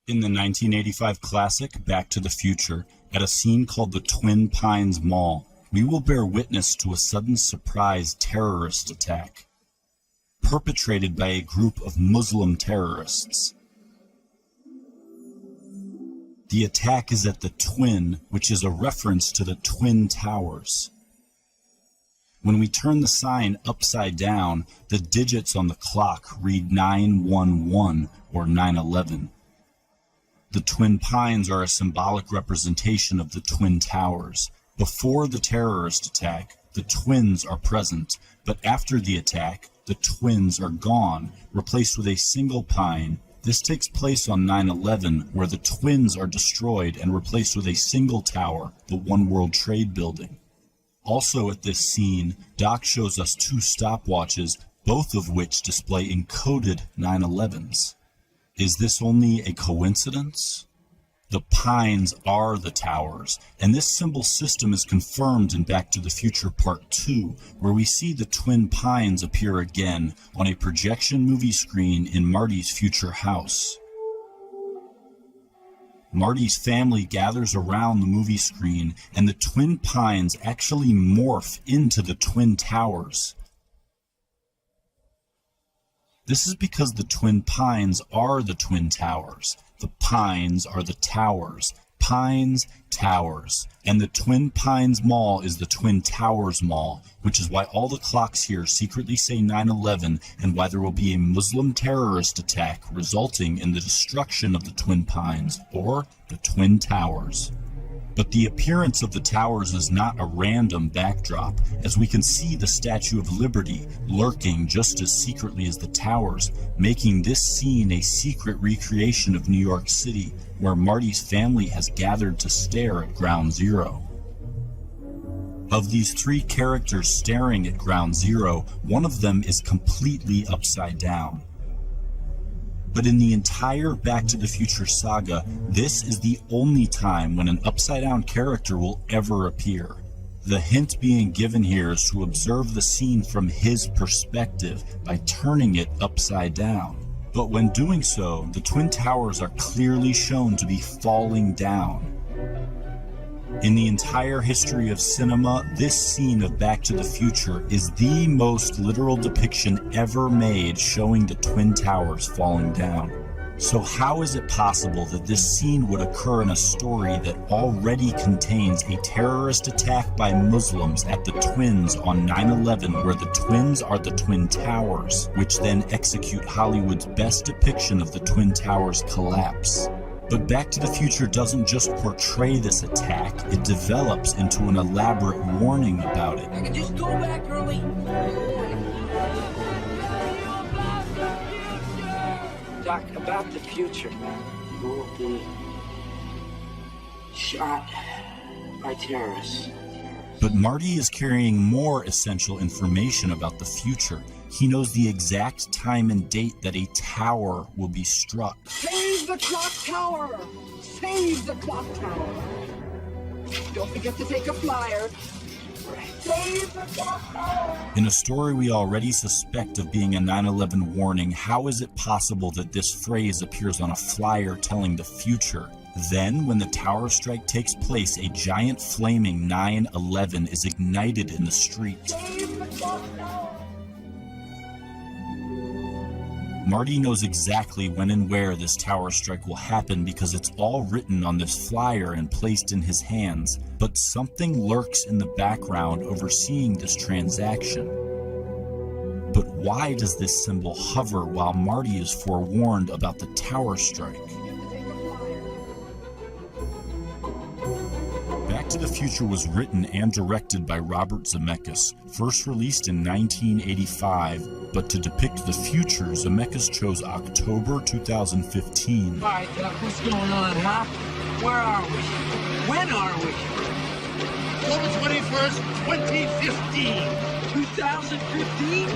In the 1985 classic Back to the Future, at a scene called the Twin Pines Mall, we will bear witness to a sudden surprise terrorist attack, perpetrated by a group of Muslim terrorists. The attack is at the Twin, which is a reference to the Twin Towers. When we turn the sign upside down, the digits on the clock read 911 or 9/11. The Twin Pines are a symbolic representation of the Twin Towers. Before the terrorist attack, the twins are present, but after the attack, the twins are gone, replaced with a single pine. This takes place on 9/11, where the twins are destroyed and replaced with a single tower, the One World Trade Building. Also at this scene, Doc shows us two stopwatches, both of which display encoded 9/11s. Is this only a coincidence? The pines are the towers, and this symbol system is confirmed in Back to the Future Part 2, where we see the twin pines appear again on a projection movie screen in Marty's future house. Marty's family gathers around the movie screen, and the twin pines actually morph into the twin towers. This is because the twin pines are the twin towers. The pines are the towers. Pines, towers. And the Twin Pines Mall is the Twin Towers Mall, which is why all the clocks here secretly say 9/11 and why there will be a Muslim terrorist attack resulting in the destruction of the Twin Pines, or the Twin Towers. But the appearance of the towers is not a random backdrop, as we can see the Statue of Liberty lurking just as secretly as the towers, making this scene a secret recreation of New York City, where Marty's family has gathered to stare at Ground Zero. Of these three characters staring at Ground Zero, one of them is completely upside down. But in the entire Back to the Future saga, this is the only time when an upside-down character will ever appear. The hint being given here is to observe the scene from his perspective by turning it upside down. But when doing so, the Twin Towers are clearly shown to be falling down. In the entire history of cinema, this scene of Back to the Future is the most literal depiction ever made showing the Twin Towers falling down. So how is it possible that this scene would occur in a story that already contains a terrorist attack by Muslims at the Twins on 9/11, where the Twins are the Twin Towers, which then execute Hollywood's best depiction of the Twin Towers collapse? But Back to the Future doesn't just portray this attack, it develops into an elaborate warning about it. I can just go back early. Doc, about the future. You will be shot by terrorists. But Marty is carrying more essential information about the future. He knows the exact time and date that a tower will be struck. Save the clock tower! Save the clock tower! Don't forget to take a flyer. Save the clock tower! In a story we already suspect of being a 9/11 warning, how is it possible that this phrase appears on a flyer telling the future? Then, when the tower strike takes place, a giant flaming 9/11 is ignited in the street. Save the clock tower! Marty knows exactly when and where this tower strike will happen because it's all written on this flyer and placed in his hands, but something lurks in the background overseeing this transaction. But why does this symbol hover while Marty is forewarned about the tower strike? Back to the Future was written and directed by Robert Zemeckis, first released in 1985, but to depict the future, Zemeckis chose October 2015. All right, Doc, what's going on, huh? Where are we? When are we? October 21st, 2015. 2015?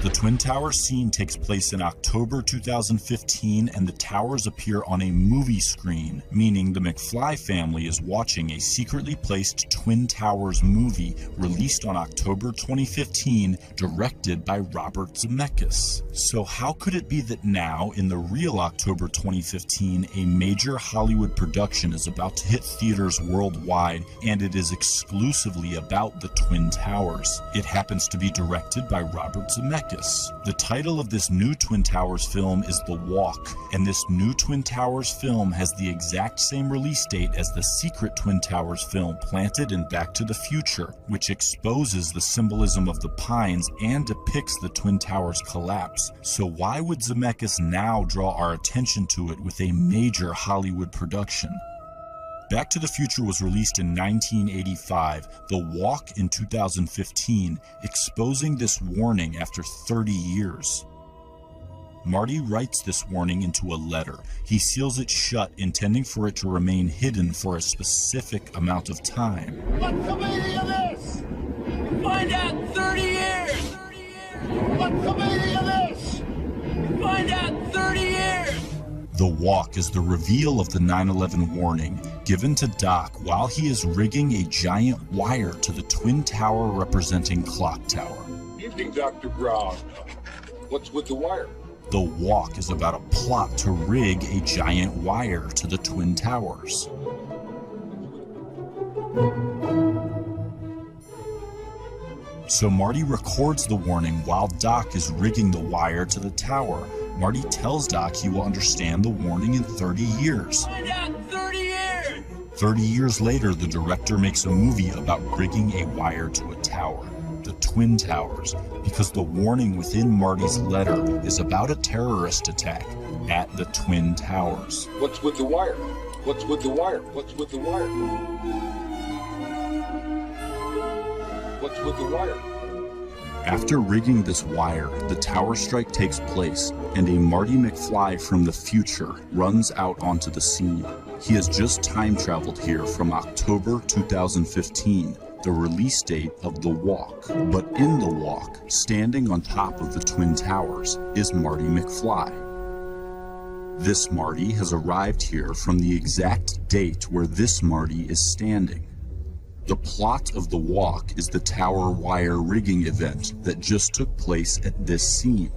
The Twin Towers scene takes place in October 2015, and the towers appear on a movie screen, meaning the McFly family is watching a secretly placed Twin Towers movie released on October 2015, directed by Robert Zemeckis. So how could it be that now, in the real October 2015, a major Hollywood production is about to hit theaters worldwide, and it is exclusively about the Twin Towers? It happens to be directed by Robert Zemeckis. The title of this new Twin Towers film is The Walk, and this new Twin Towers film has the exact same release date as the secret Twin Towers film planted in Back to the Future, which exposes the symbolism of the pines and depicts the Twin Towers collapse. So why would Zemeckis now draw our attention to it with a major Hollywood production? Back to the Future was released in 1985, The Walk in 2015, exposing this warning after 30 years. Marty writes this warning into a letter. He seals it shut, intending for it to remain hidden for a specific amount of time. What's the meaning of this? Find out in 30 years! What's the meaning of this? Find out in 30 years! The Walk is the reveal of the 9/11 warning given to Doc while he is rigging a giant wire to the Twin Tower representing Clock Tower. Evening, Dr. Brown. What's with the wire? The Walk is about a plot to rig a giant wire to the Twin Towers. So Marty records the warning while Doc is rigging the wire to the tower. Marty tells Doc he will understand the warning in 30 years. Find out in 30 years! 30 years later, the director makes a movie about rigging a wire to a tower, the Twin Towers, because the warning within Marty's letter is about a terrorist attack at the Twin Towers. What's with the wire? What's with the wire? What's with the wire? What's with the wire? After rigging this wire, the tower strike takes place, and a Marty McFly from the future runs out onto the scene. He has just time traveled here from October 2015, the release date of The Walk. But in The Walk, standing on top of the Twin Towers, is Marty McFly. This Marty has arrived here from the exact date where this Marty is standing. The plot of The Walk is the tower wire rigging event that just took place at this scene.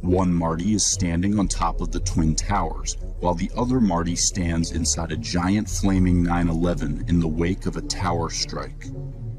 One Marty is standing on top of the Twin Towers, while the other Marty stands inside a giant flaming 9/11 in the wake of a tower strike.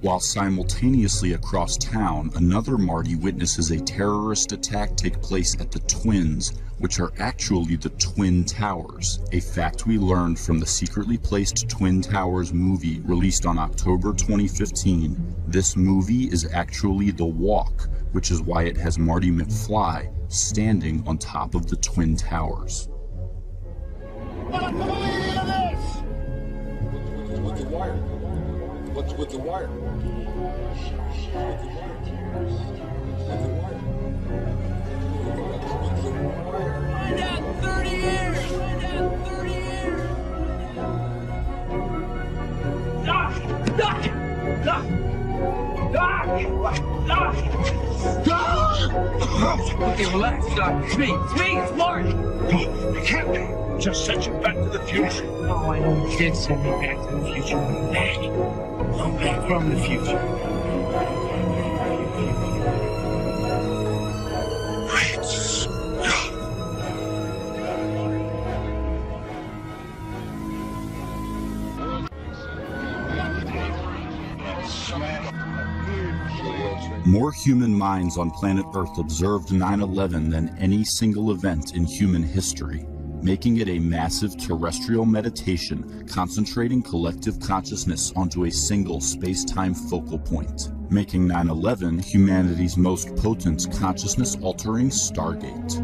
While simultaneously across town, another Marty witnesses a terrorist attack take place at the Twins, which are actually the Twin Towers, a fact we learned from the secretly placed Twin Towers movie released on October 2015. This movie is actually The Walk, which is why it has Marty McFly standing on top of the Twin Towers. What's the meaning of this? What's with the wire? What's with the wire? Find out in 30 years! Find out in 30 years! Doc! Doc! Doc! Doc! Doc! Okay, relax, Doc. It's me, it's Marty! It can't be. Just sent you back to the future. No, I know you did send me back to the future. I'm back. I'm back from the future. Great Scott. More human minds on planet Earth observed 9/11 than any single event in human history, making it a massive terrestrial meditation concentrating collective consciousness onto a single space-time focal point, making 9/11 humanity's most potent consciousness-altering stargate.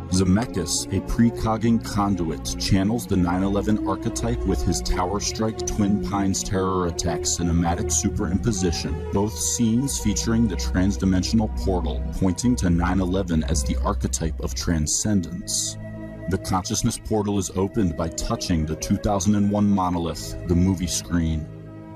Zemeckis, a precogging conduit, channels the 9/11 archetype with his Tower Strike Twin Pines terror attack cinematic superimposition, both scenes featuring the transdimensional portal, pointing to 9/11 as the archetype of transcendence. The consciousness portal is opened by touching the 2001 monolith, the movie screen.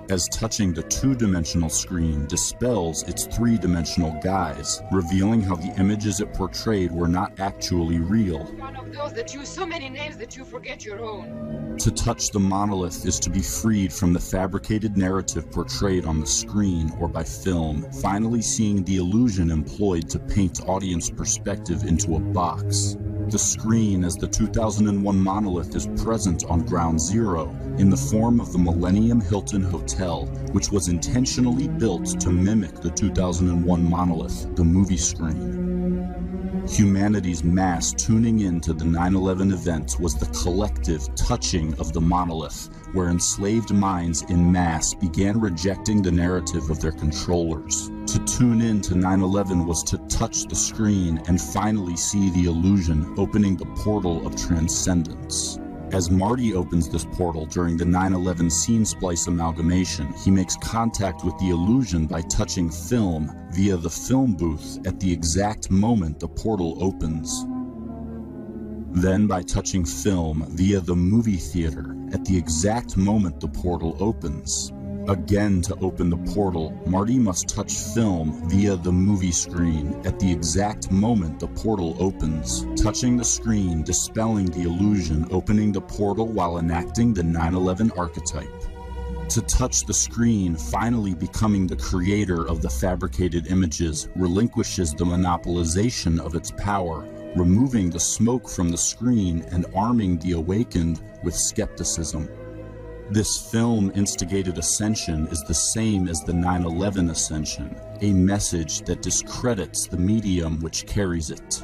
as touching the two-dimensional screen dispels its three-dimensional guise, revealing how the images it portrayed were not actually real. One of those that use so many names that you forget your own. To touch the monolith is to be freed from the fabricated narrative portrayed on the screen or by film, finally seeing the illusion employed to paint audience perspective into a box. The screen as the 2001 monolith is present on Ground Zero in the form of the Millennium Hilton Hotel, which was intentionally built to mimic the 2001 monolith, the movie screen. Humanity's mass tuning in to the 9/11 event was the collective touching of the monolith, where enslaved minds in mass began rejecting the narrative of their controllers. To tune in to 9/11 was to touch the screen and finally see the illusion opening the portal of transcendence. As Marty opens this portal during the 9/11 scene splice amalgamation, he makes contact with the illusion by touching film via the film booth at the exact moment the portal opens. Then by touching film via the movie theater at the exact moment the portal opens. Again, to open the portal, Marty must touch film via the movie screen at the exact moment the portal opens, touching the screen, dispelling the illusion, opening the portal while enacting the 9/11 archetype. To touch the screen, finally becoming the creator of the fabricated images, relinquishes the monopolization of its power, removing the smoke from the screen and arming the awakened with skepticism. This film-instigated ascension is the same as the 9/11 ascension, a message that discredits the medium which carries it.